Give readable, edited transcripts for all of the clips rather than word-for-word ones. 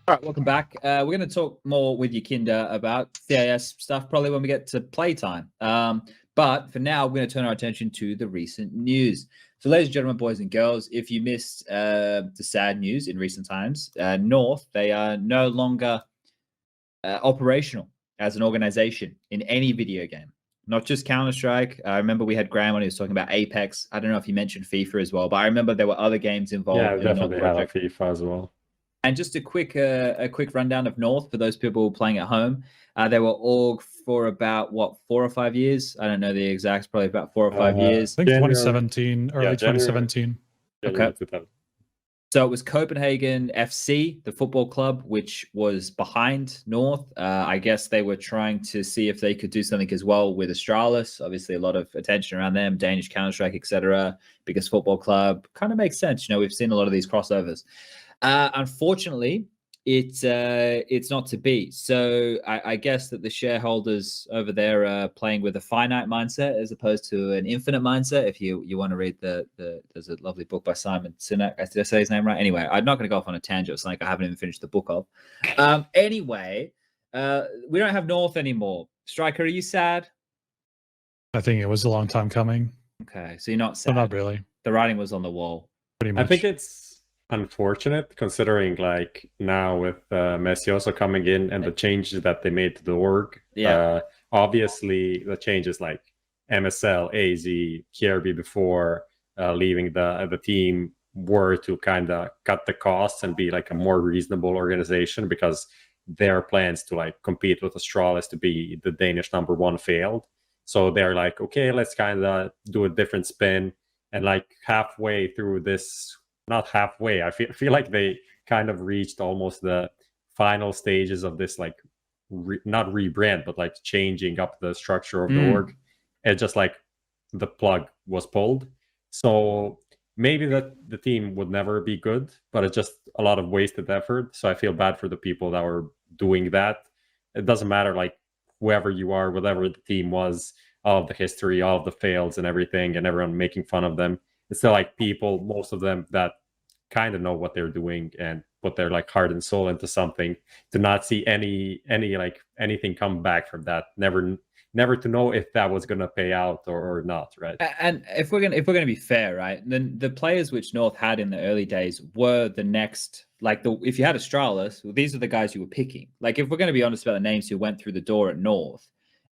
All right, welcome back. We're going to talk more with Yakinda about CIS stuff probably when we get to playtime. But for now, we're going to turn our attention to the recent news. So, ladies and gentlemen, boys and girls, if you missed the sad news in recent times, North, they are no longer operational as an organization in any video game, not just Counter-Strike. I remember we had Graham when he was talking about Apex. I don't know if he mentioned FIFA as well, but I remember there were other games involved. Yeah, definitely had a FIFA as well. And just a quick rundown of North for those people playing at home. They were org for about 4 or 5 years. I don't know the exacts, probably about 4 or 5 years. I think 2017, early 2017. Okay. So it was Copenhagen FC, the football club, which was behind North. I guess they were trying to see if they could do something as well with Astralis. Obviously, a lot of attention around them, Danish Counter-Strike, etc. Biggest football club. Kind of makes sense. We've seen a lot of these crossovers. Unfortunately, it's not to be. So I guess that the shareholders over there are playing with a finite mindset as opposed to an infinite mindset. If you want to read there's a lovely book by Simon Sinek. Did I say his name right? Anyway, I'm not going to go off on a tangent. It's like I haven't even finished the book of. Anyway, we don't have North anymore. Striker, are you sad? I think it was a long time coming. Okay, so you're not sad. But not really. The writing was on the wall. Pretty much. I think it's unfortunate considering like now with Messi also coming in and the changes that they made to the org. Obviously the changes like MSL, AZ, KRB before leaving the team were to kind of cut the costs and be like a more reasonable organization, because their plans to like compete with Astralis to be the Danish #1 failed. So they're like, okay, let's kind of do a different spin. And like halfway through this, not halfway, I feel like they kind of reached almost the final stages of this, like not rebrand, but like changing up the structure of the org. It's just like the plug was pulled. So maybe that the team would never be good, but it's just a lot of wasted effort. So I feel bad for the people that were doing that. It doesn't matter like whoever you are, whatever the team was, all of the history, all of the fails and everything, and everyone making fun of them. It's still like people, most of them that kind of know what they're doing and put their like heart and soul into something, to not see any like anything come back from that. Never to know if that was going to pay out or not, right? And if we're gonna be fair, right, then the players which North had in the early days were the next, like if you had Astralis, well, these are the guys you were picking. Like if we're going to be honest about the names who went through the door at North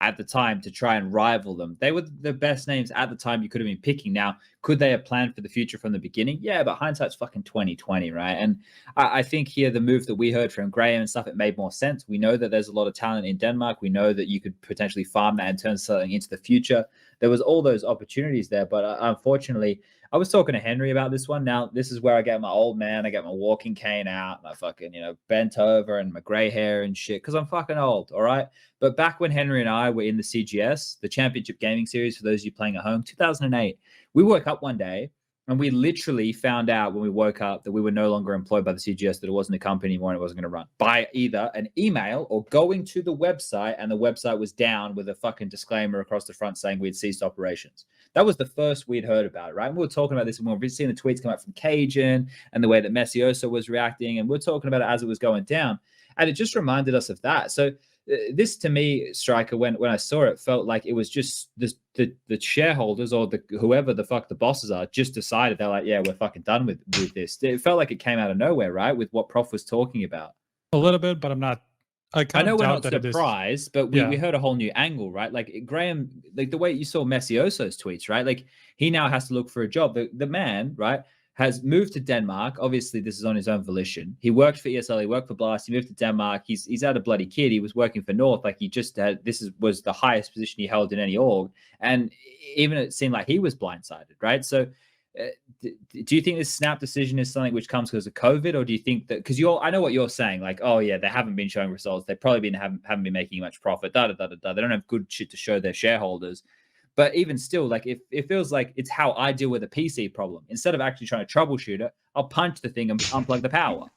at the time to try and rival them, they were the best names at the time you could have been picking. Now, could they have planned for the future from the beginning? Yeah, but hindsight's fucking 2020, right? And I think here the move that we heard from Graham and stuff, it made more sense. We know that there's a lot of talent in Denmark. We know that you could potentially farm that and turn something into the future. There was all those opportunities there, but unfortunately, I was talking to Henry about this one. Now, this is where I get my old man. I get my walking cane out, my fucking, bent over and my gray hair and shit, because I'm fucking old, all right? But back when Henry and I were in the CGS, the Championship Gaming Series, for those of you playing at home, 2008, we woke up one day and we literally found out when we woke up that we were no longer employed by the CGS, that it wasn't a company anymore and it wasn't going to run, by either an email or going to the website, and the website was down with a fucking disclaimer across the front saying we'd ceased operations. That was the first we'd heard about it, right? And we were talking about this, and we've seen the tweets come out from Cajun and the way that Messioso was reacting, and we're talking about it as it was going down. And it just reminded us of that. So this, to me, Striker, when I saw it, felt like it was just the shareholders or whoever the fuck the bosses are just decided they're like, yeah, we're fucking done with this. It felt like it came out of nowhere, right? With what Prof was talking about. A little bit, but I'm not. I know we're not surprised, but we heard a whole new angle, right? Like Graham, like the way you saw Messioso's tweets, right? Like he now has to look for a job. The man, right, has moved to Denmark. Obviously, this is on his own volition. He worked for ESL, he worked for Blast, he moved to Denmark. He's had a bloody kid. He was working for North. Like he just had, was the highest position he held in any org. And even it seemed like he was blindsided, right? So do you think this snap decision is something which comes because of COVID, or do you think that, because I know what you're saying, like, oh yeah, they haven't been showing results, they've probably haven't been making much profit, they don't have good shit to show their shareholders. But even still, like, it feels like it's how I deal with a PC problem. Instead of actually trying to troubleshoot it, I'll punch the thing and unplug the power.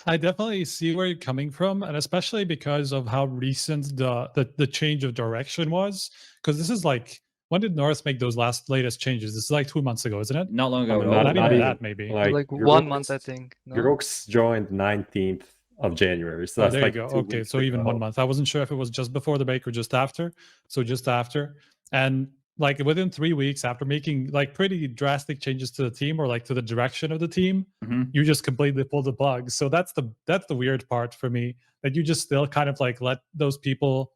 I definitely see where you're coming from, and especially because of how recent the change of direction was. Because this is like when did North make those latest changes? This is like 2 months ago, isn't it? Not long ago. not even that, maybe. Like 1 month, I think. No? Grooks joined 19th of January. So that's there like you go. Okay, so even 1 month. I wasn't sure if it was just before the break or just after. So just after. And like within 3 weeks after making like pretty drastic changes to the team or like to the direction of the team, you just completely pulled the plug. So that's the weird part for me, that you just still kind of like let those people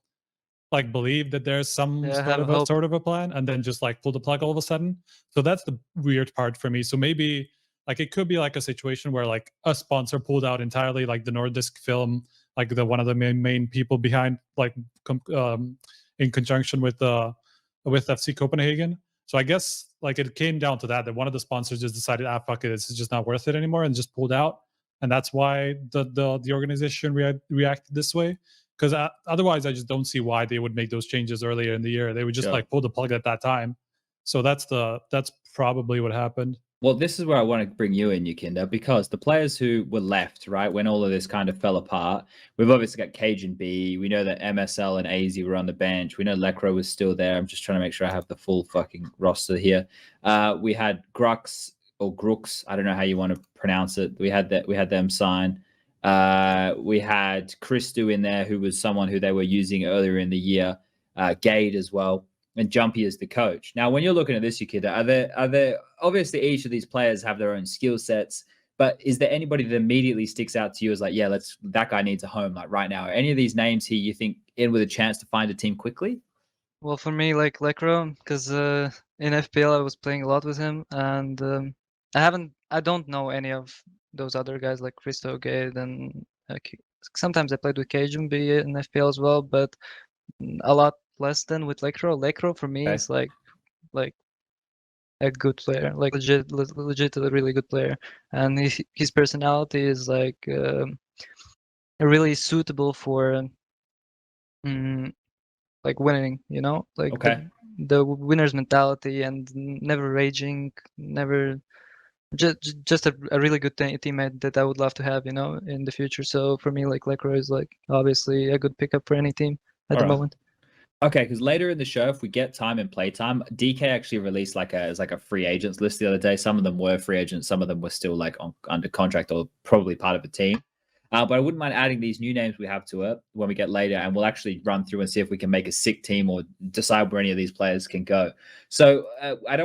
like believe that there's some sort of a plan and then just like pull the plug all of a sudden. So that's the weird part for me. So maybe like it could be like a situation where like a sponsor pulled out entirely, like the Nordisk film, like the one of the main people behind, like in conjunction with FC Copenhagen. So I guess like it came down to that one of the sponsors just decided, fuck it, it's just not worth it anymore, and just pulled out. And that's why the organization reacted this way. Because otherwise, I just don't see why they would make those changes earlier in the year. They would just like pull the plug at that time. So that's probably what happened. Well, this is where I want to bring you in, Yukinda, because the players who were left, right, when all of this kind of fell apart, we've obviously got Cajun B. We know that MSL and AZ were on the bench. We know Lecro was still there. I'm just trying to make sure I have the full fucking roster here. We had Grux or Grux. I don't know how you want to pronounce it. We had them sign. We had Christu in there, who was someone who they were using earlier in the year. Gade as well. And Jumpy is the coach. Now, when you're looking at this, Yukinda, are there obviously each of these players have their own skill sets, but is there anybody that immediately sticks out to you as like, yeah, that guy needs a home like right now? Are any of these names here you think in with a chance to find a team quickly? Well, for me, like Lecro, because in FPL I was playing a lot with him, and I don't know any of those other guys like Christo, Gade, and sometimes I played with Cajun B in FPL as well, but a lot less than with Lecro. Lecro for me is like a good player, like legit a really good player, and his personality is like really suitable for like winning, you know, like the winner's mentality and never raging, never just a really good teammate that I would love to have, you know, in the future. So for me, like Lecro is like obviously a good pickup for any team at the moment. Okay, because later in the show, if we get time and play time, DK actually released like a free agents list the other day. Some of them were free agents, some of them were still like under contract or probably part of a team. But I wouldn't mind adding these new names we have to it when we get later, and we'll actually run through and see if we can make a sick team or decide where any of these players can go. So I don't